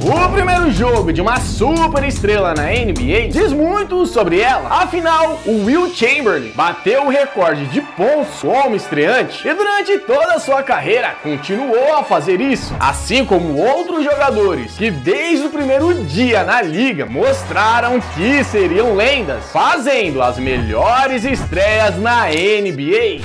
O primeiro jogo de uma super estrela na NBA diz muito sobre ela. Afinal, o Wilt Chamberlain bateu o recorde de pontos como estreante e durante toda a sua carreira continuou a fazer isso, assim como outros jogadores que desde o primeiro dia na liga mostraram que seriam lendas, fazendo as melhores estreias na NBA.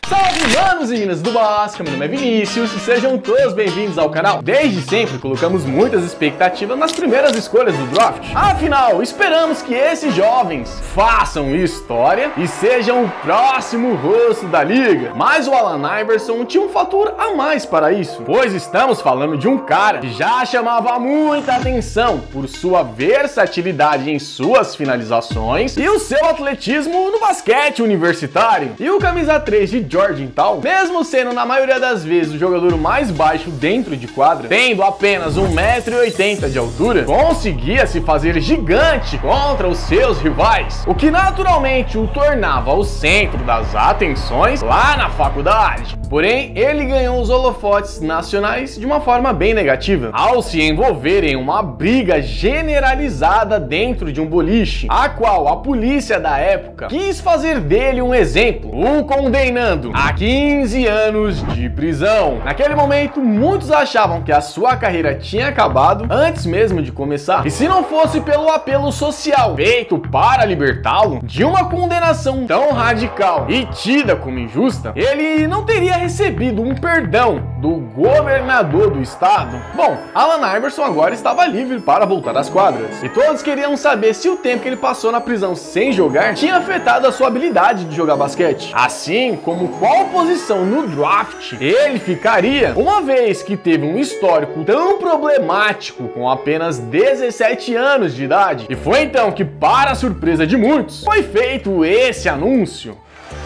Salve, manos e meninas do basquete, meu nome é Vinícius e sejam todos bem-vindos ao canal. Desde sempre colocamos muitas expectativas nas primeiras escolhas do draft. Afinal, esperamos que esses jovens façam história e sejam o próximo rosto da liga. Mas o Allen Iverson tinha um fator a mais para isso, pois estamos falando de um cara que já chamava muita atenção por sua versatilidade em suas finalizações e o seu atletismo no basquete universitário. E o camisa 3 de Georgetown, mesmo sendo na maioria das vezes o jogador mais baixo dentro de quadra, tendo apenas 1,80 m de altura, conseguia se fazer gigante contra os seus rivais, o que naturalmente o tornava o centro das atenções lá na faculdade. Porém, ele ganhou os holofotes nacionais de uma forma bem negativa, ao se envolver em uma briga generalizada dentro de um boliche, a qual a polícia da época quis fazer dele um exemplo, o condenando a 15 anos de prisão. Naquele momento, muitos achavam que a sua carreira tinha acabado antes mesmo de começar, e se não fosse pelo apelo social feito para libertá-lo de uma condenação tão radical e tida como injusta, ele não teria recebido um perdão do governador do estado. Bom, Allen Iverson agora estava livre para voltar às quadras, e todos queriam saber se o tempo que ele passou na prisão sem jogar tinha afetado a sua habilidade de jogar basquete, assim como qual posição no draft ele ficaria, uma vez que teve um histórico tão problemático com apenas 17 anos de idade. E foi então que, para a surpresa de muitos, foi feito esse anúncio.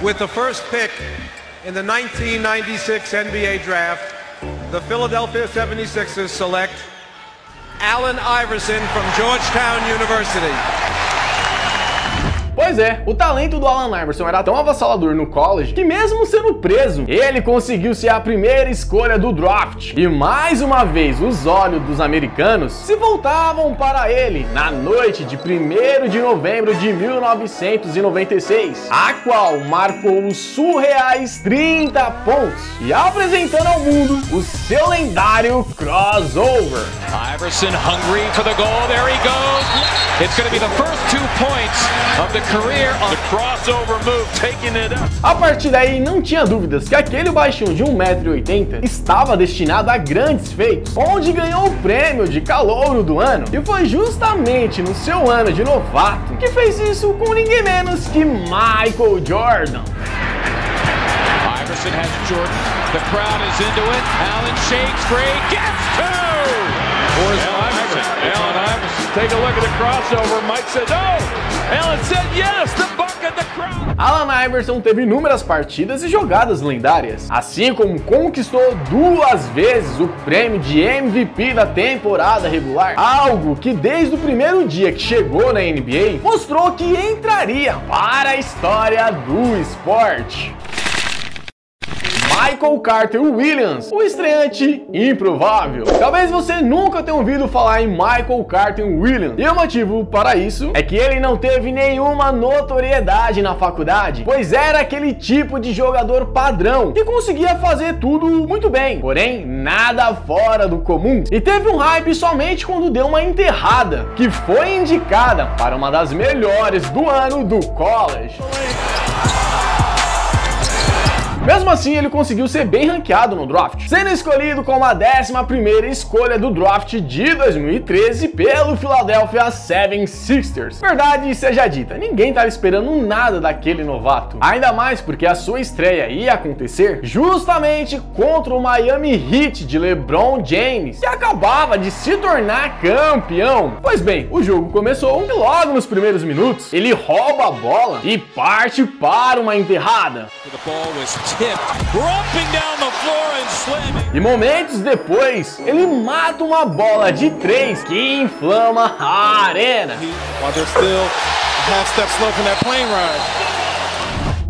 With the first pick in the 1996 NBA Draft, the Philadelphia 76ers select Allen Iverson from Georgetown University. Pois é, o talento do Allen Iverson era tão avassalador no college que, mesmo sendo preso, ele conseguiu ser a primeira escolha do draft. E mais uma vez, os olhos dos americanos se voltavam para ele na noite de 1º de novembro de 1996, a qual marcou os surreais 30 pontos e apresentando ao mundo o seu lendário crossover. Iverson hungry for the goal, there he goes. It's going to be the first 2 points of the career on the crossover move, taking it up. A partir daí não tinha dúvidas que aquele baixinho de 1,80 m estava destinado a grandes feitos, onde ganhou o prêmio de calouro do ano, e foi justamente no seu ano de novato que fez isso com ninguém menos que Michael Jordan. Iverson has Jordan, the crowd is into it, Allen shakes free, gets two! Where's Iverson? Allen Iverson, take a look at the crossover, Mike said no! Allen said yes, the bucket, the crowd! Allen Iverson teve inúmeras partidas e jogadas lendárias, assim como conquistou 2 vezes o prêmio de MVP da temporada regular, algo que desde o primeiro dia que chegou na NBA mostrou que entraria para a história do esporte. Michael Carter Williams, o estreante improvável. Talvez você nunca tenha ouvido falar em Michael Carter Williams, e o motivo para isso é que ele não teve nenhuma notoriedade na faculdade, pois era aquele tipo de jogador padrão que conseguia fazer tudo muito bem, porém nada fora do comum, e teve um hype somente quando deu uma enterrada, que foi indicada para uma das melhores do ano do college. Mesmo assim, ele conseguiu ser bem ranqueado no draft, sendo escolhido como a 11ª escolha do draft de 2013 pelo Philadelphia 76ers. Verdade seja dita, ninguém estava esperando nada daquele novato, ainda mais porque a sua estreia ia acontecer justamente contra o Miami Heat de LeBron James, que acabava de se tornar campeão. Pois bem, o jogo começou e logo nos primeiros minutos, ele rouba a bola e parte para uma enterrada. E momentos depois, ele mata uma bola de 3 que inflama a arena.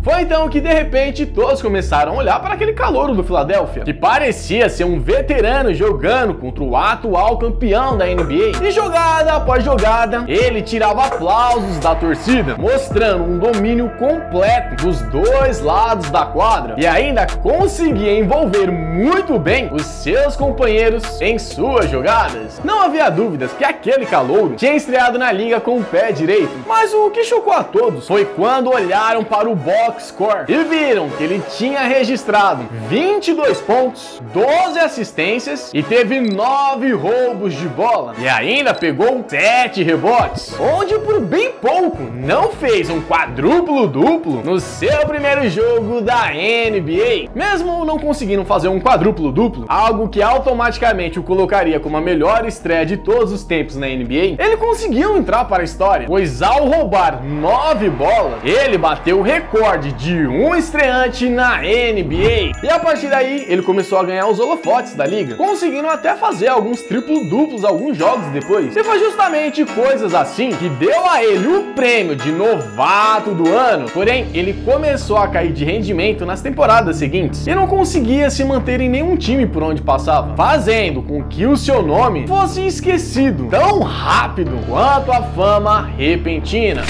Foi então que de repente todos começaram a olhar para aquele calouro do Philadelphia, que parecia ser um veterano jogando contra o atual campeão da NBA. E jogada após jogada, ele tirava aplausos da torcida, mostrando um domínio completo dos dois lados da quadra e ainda conseguia envolver muito bem os seus companheiros em suas jogadas. Não havia dúvidas que aquele calouro tinha estreado na liga com o pé direito, mas o que chocou a todos foi quando olharam para o box score e viram que ele tinha registrado 22 pontos, 12 assistências e teve 9 roubos de bola e ainda pegou 7 rebotes, onde por bem pouco não fez um quadruplo-duplo no seu primeiro jogo da NBA. Mesmo não conseguindo fazer um quadruplo-duplo, algo que automaticamente o colocaria como a melhor estreia de todos os tempos na NBA, ele conseguiu entrar para a história, pois ao roubar 9 bolas, ele bateu o recorde de um estreante na NBA. E a partir daí, ele começou a ganhar os holofotes da liga, conseguindo até fazer alguns triplo-duplos alguns jogos depois. E foi justamente coisas assim que deu a ele o prêmio de novato do ano. Porém, ele começou a cair de rendimento nas temporadas seguintes e não conseguia se manter em nenhum time por onde passava, fazendo com que o seu nome fosse esquecido tão rápido quanto a fama repentina.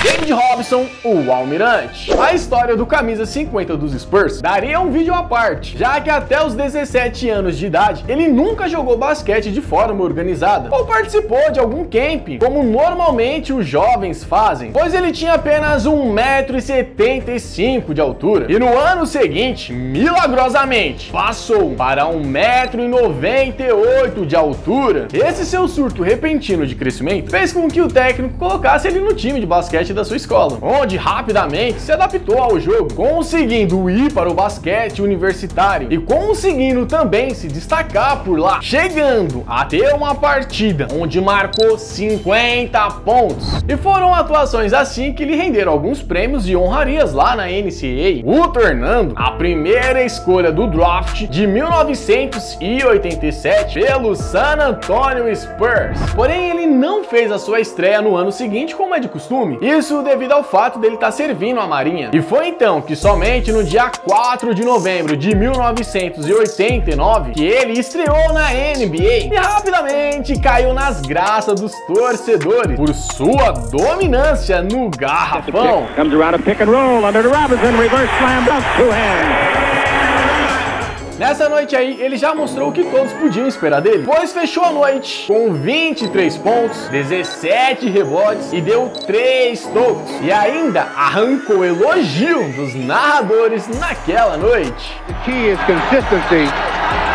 David Robinson, o Almirante. A história do camisa 50 dos Spurs daria um vídeo à parte, já que até os 17 anos de idade ele nunca jogou basquete de forma organizada ou participou de algum camp, como normalmente os jovens fazem, pois ele tinha apenas 1,75 m de altura e no ano seguinte, milagrosamente, passou para 1,98 m de altura. Esse seu surto repentino de crescimento fez com que o técnico colocasse ele no time de basquete da sua escola, onde rapidamente se adaptou ao jogo, conseguindo ir para o basquete universitário e conseguindo também se destacar por lá, chegando a ter uma partida onde marcou 50 pontos. E foram atuações assim que lhe renderam alguns prêmios e honrarias lá na NCAA, o tornando a primeira escolha do draft de 1987 pelo San Antonio Spurs. Porém, ele não fez a sua estreia no ano seguinte como é de costume, isso devido ao fato dele estar servindo a Marinha. E foi então que somente no dia 4 de novembro de 1989 que ele estreou na NBA e rapidamente caiu nas graças dos torcedores por sua dominância no garrafão. Nessa noite aí, ele já mostrou o que todos podiam esperar dele, pois fechou a noite com 23 pontos, 17 rebotes e deu 3 tocos. E ainda arrancou elogio dos narradores naquela noite. The key is consistency,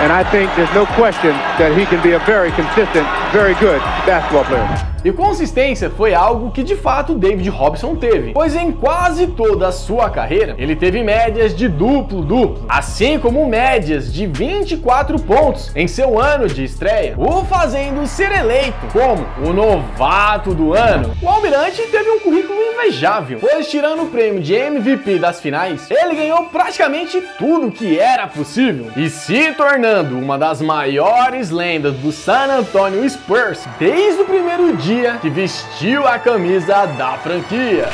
and I think there's no question that he can be a very consistent, very good basketball player. E consistência foi algo que de fato David Robinson teve, pois em quase toda a sua carreira ele teve médias de duplo-duplo, assim como médias de 24 pontos em seu ano de estreia, o fazendo ser eleito como o novato do ano. O Almirante teve um currículo invejável, pois tirando o prêmio de MVP das finais, ele ganhou praticamente tudo que era possível e se tornando uma das maiores lendas do San Antonio Spurs desde o primeiro dia que vestiu a camisa da franquia.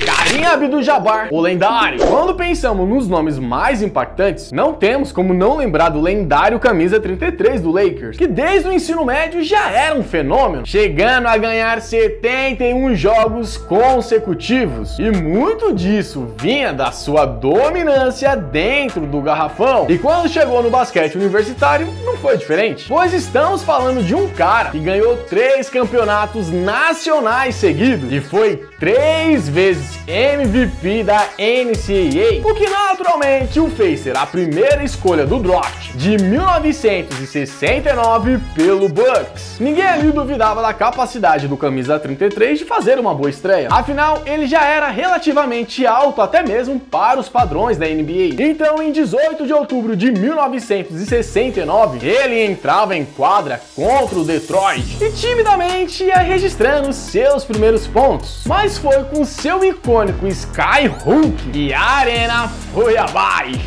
Kareem Abdul-Jabbar, o lendário. Quando pensamos nos nomes mais impactantes, não temos como não lembrar do lendário camisa 33 do Lakers, que desde o ensino médio já era um fenômeno, chegando a ganhar 71 jogos consecutivos, e muito disso vinha da sua dominância dentro do garrafão. E quando chegou no basquete universitário, não foi diferente, pois estamos falando de um cara que ganhou 3 campeonatos nacionais seguidos e foi 3 vezes MVP da NCAA, o que naturalmente o fez ser a primeira escolha do draft de 1969 pelo Bucks. Ninguém ali duvidava da capacidade do camisa 33 de fazer uma boa estreia, afinal ele já era relativamente alto até mesmo para os padrões da NBA. Então em 18 de outubro de 1969 ele entrava em quadra contra o Detroit e timidamente ia registrando seus primeiros pontos, mas foi com seu icônico Sky Hook e a arena foi abaixo.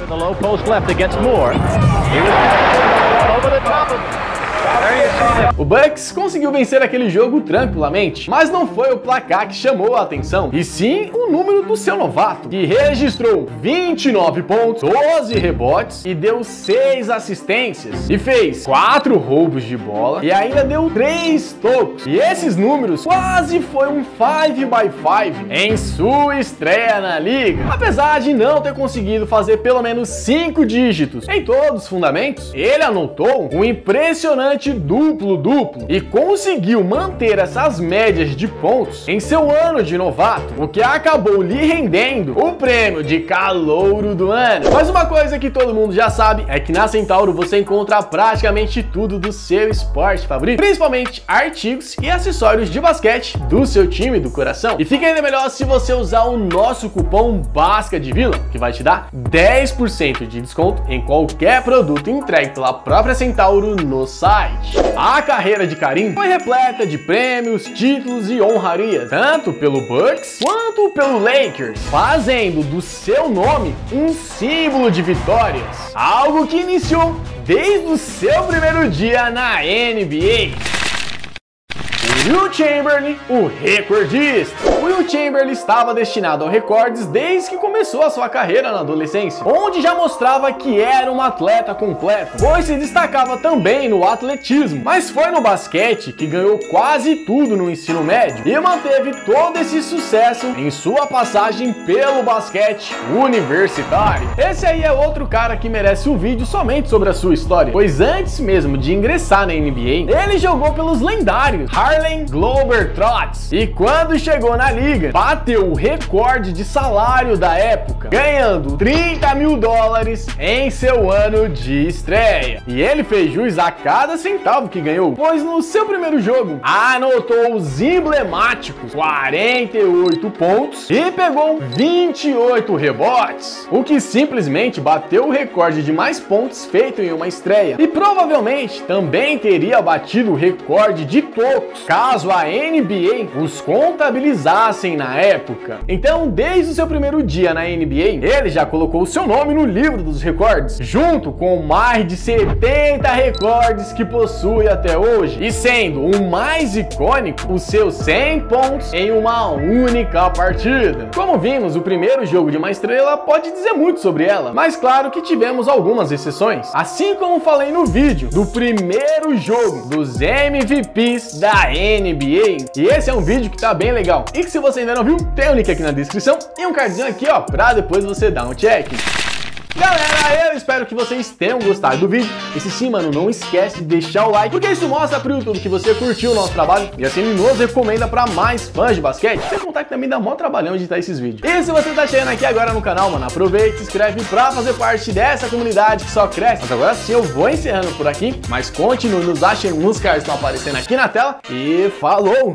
The low post left against Moore. He was over the top of him. There you see the O Bucks conseguiu vencer aquele jogo tranquilamente, mas não foi o placar que chamou a atenção, e sim o número do seu novato, que registrou 29 pontos, 12 rebotes e deu 6 assistências, e fez 4 roubos de bola e ainda deu 3 tocos. E esses números quase foi um 5x5 em sua estreia na liga. Apesar de não ter conseguido fazer pelo menos 5 dígitos em todos os fundamentos, ele anotou um impressionante duplo-duplo e conseguiu manter essas médias de pontos em seu ano de novato, o que acabou lhe rendendo o prêmio de calouro do ano. Mas uma coisa que todo mundo já sabe é que na Centauro você encontra praticamente tudo do seu esporte favorito, principalmente artigos e acessórios de basquete do seu time do coração. E fica ainda melhor se você usar o nosso cupom BASCADEVILA, que vai te dar 10% de desconto em qualquer produto entregue pela própria Centauro no site. A carreira de Karim foi repleta de prêmios, títulos e honrarias, tanto pelo Bucks quanto pelo Lakers, fazendo do seu nome um símbolo de vitórias, algo que iniciou desde o seu primeiro dia na NBA. Wilt Chamberlain, o recordista. Wilt Chamberlain estava destinado ao recordes desde que começou a sua carreira na adolescência, onde já mostrava que era um atleta completo, pois se destacava também no atletismo, mas foi no basquete que ganhou quase tudo no ensino médio e manteve todo esse sucesso em sua passagem pelo basquete universitário. Esse aí é outro cara que merece um vídeo somente sobre a sua história, pois antes mesmo de ingressar na NBA, ele jogou pelos lendários Harlem Globetrotters e quando chegou na liga, bateu o recorde de salário da época, ganhando $30 mil em seu ano de estreia. E ele fez jus a cada centavo que ganhou, pois no seu primeiro jogo anotou os emblemáticos 48 pontos e pegou 28 rebotes, o que simplesmente bateu o recorde de mais pontos feito em uma estreia, e provavelmente também teria batido o recorde de tocos caso a NBA os contabilizassem na época. Então, desde o seu primeiro dia na NBA, ele já colocou o seu nome no livro dos recordes, junto com mais de 70 recordes que possui até hoje, e sendo o mais icônico, os seus 100 pontos em uma única partida. Como vimos, o primeiro jogo de uma estrela pode dizer muito sobre ela, mas claro que tivemos algumas exceções, assim como falei no vídeo do primeiro jogo dos MVPs da NBA. E esse é um vídeo que tá bem legal e que, se você ainda não viu, tem um link aqui na descrição e um cardzinho aqui, ó, pra depois você dar um check. Galera, eu espero que vocês tenham gostado do vídeo, e se sim, mano, não esquece de deixar o like, porque isso mostra pro YouTube que você curtiu o nosso trabalho e assim ele nos recomenda pra mais fãs de basquete, sem contar que também dá mó trabalhão editar esses vídeos. E se você tá chegando aqui agora no canal, mano, aproveita e se inscreve pra fazer parte dessa comunidade que só cresce. Mas agora sim, eu vou encerrando por aqui, mas continue nos achando nos cards que estão aparecendo aqui na tela, e falou!